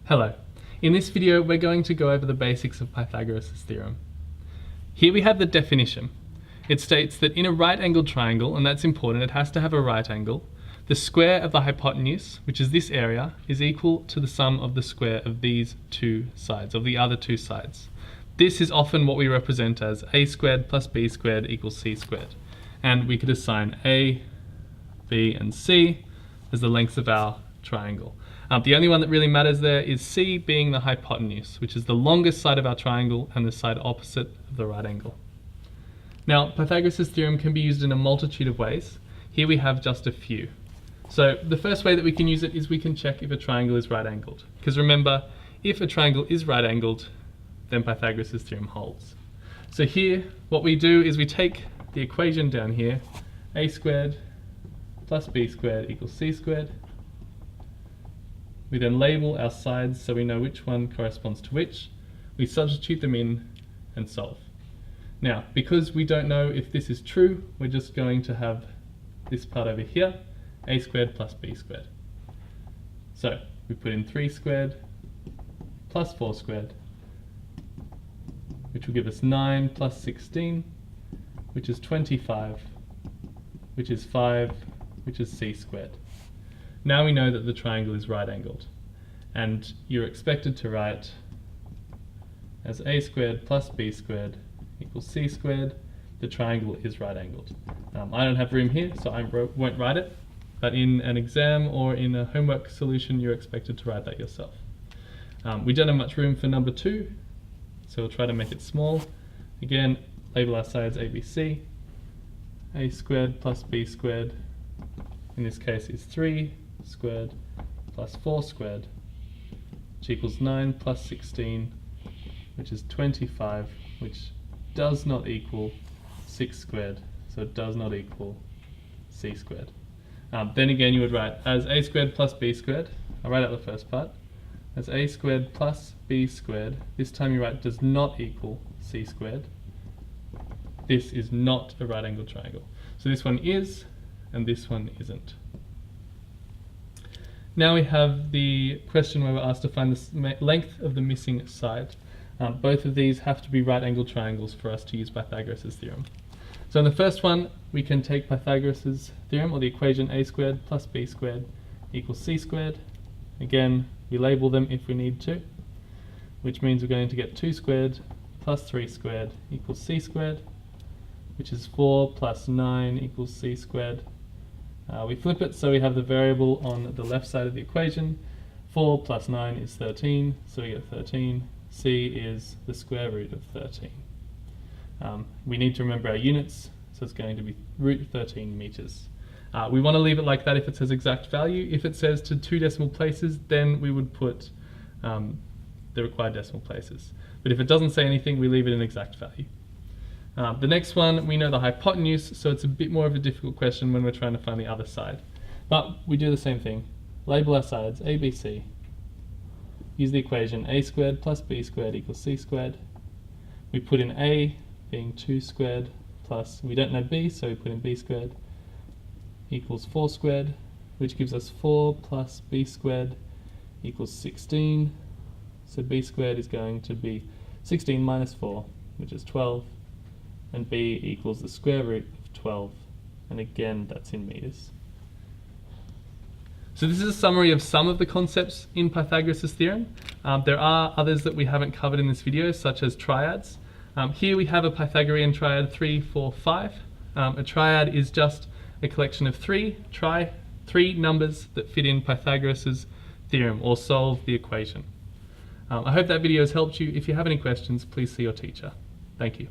Hello. In this video we're going to go over the basics of Pythagoras' theorem. Here we have the definition. It states that in a right-angled triangle, and that's important, it has to have a right angle, the square of the hypotenuse, which is this area, is equal to the sum of the square of these two sides, of the other two sides. This is often what we represent as a squared plus b squared equals c squared. And we could assign a, b and c as the lengths of our triangle. The only one that really matters there is c being the hypotenuse, which is the longest side of our triangle and the side opposite of the right angle. Now, Pythagoras' theorem can be used in a multitude of ways. Here we have just a few. So the first way that we can use it is we can check if a triangle is right-angled. Because remember, if a triangle is right-angled, then Pythagoras' theorem holds. So here, what we do is we take the equation down here, a squared plus b squared equals c squared. We then label our sides so we know which one corresponds to which. We substitute them in and solve. Now, because we don't know if this is true, we're just going to have this part over here, a squared plus b squared. So we put in 3 squared plus 4 squared, which will give us 9 plus 16, which is 25, which is 5, which is c squared. Now we know that the triangle is right-angled, and you're expected to write as a squared plus b squared equals c squared. The triangle is right-angled. I don't have room here, so I won't write it, but in an exam or in a homework solution, you're expected to write that yourself. We don't have much room for number 2, so we'll try to make it small. Again, label our sides a, b, c. A squared plus b squared, in this case, is 3 squared plus 4 squared, which equals 9 plus 16, which is 25, which does not equal 6 squared, so it does not equal c squared. Then again you would write as a squared plus b squared. I'll write out the first part. As a squared plus b squared, this time you write does not equal c squared. This is not a right angled triangle. So this one is, and this one isn't. Now we have the question where we're asked to find the length of the missing side. Both of these have to be right-angled triangles for us to use Pythagoras' theorem. So in the first one, we can take Pythagoras' theorem, or the equation a squared plus b squared equals c squared. Again, we label them if we need to, which means we're going to get 2 squared plus 3 squared equals c squared, which is 4 plus 9 equals c squared. We flip it so we have the variable on the left side of the equation. 4 plus 9 is 13, so we get 13. C is the square root of 13. We need to remember our units, so it's going to be root 13 meters. We want to leave it like that if it says exact value. If it says to 2 decimal places, then we would put the required decimal places. But if it doesn't say anything, we leave it in exact value. The next one, we know the hypotenuse, so it's a bit more of a difficult question when we're trying to find the other side. But we do the same thing. Label our sides a, b, c. Use the equation a squared plus b squared equals c squared. We put in a being 2 squared plus, we don't know b, so we put in b squared equals 4 squared, which gives us 4 plus b squared equals 16. So b squared is going to be 16 minus 4, which is 12. And b equals the square root of 12, and again that's in meters. So this is a summary of some of the concepts in Pythagoras' theorem. There are others that we haven't covered in this video, such as triads. Here we have a Pythagorean triad 3, 4, 5. A triad is just a collection of three numbers that fit in Pythagoras' theorem or solve the equation. I hope that video has helped you. If you have any questions, please see your teacher. Thank you.